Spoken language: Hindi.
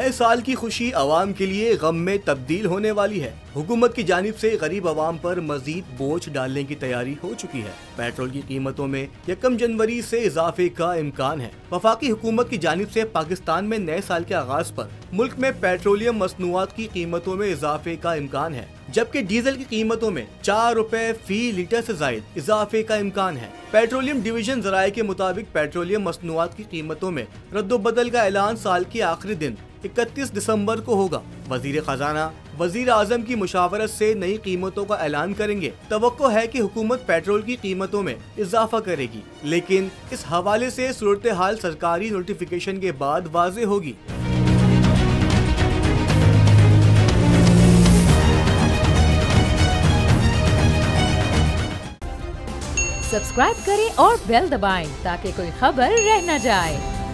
नए साल की खुशी अवाम के लिए गम में तब्दील होने वाली है। हुकूमत की जानिब से गरीब अवाम पर मजीद बोझ डालने की तैयारी हो चुकी है। पेट्रोल की कीमतों में 1 जनवरी से इजाफे का इम्कान है। वफाकी हुकूमत की जानिब से पाकिस्तान में नए साल के आगाज पर मुल्क में पेट्रोलियम मसनूआत की कीमतों में इजाफे का इम्कान है, जबकि डीजल की कीमतों में 4 रुपए फी लीटर से जायद इजाफे का इम्कान है। पेट्रोलियम डिवीजन जराये के मुताबिक पेट्रोलियम मसनूआत की कीमतों में रद्दोबदल का ऐलान साल के आखिरी दिन 31 दिसंबर को होगा। वजीर खजाना वजीर आजम की मुशावरत से नई कीमतों का ऐलान करेंगे। तवक्को है कि हुकूमत पेट्रोल की कीमतों में इजाफा करेगी, लेकिन इस हवाले से सूरत हाल सरकारी नोटिफिकेशन के बाद वाज़ेह होगी। सब्सक्राइब करें और बेल दबाएं ताकि कोई खबर रह न जाए।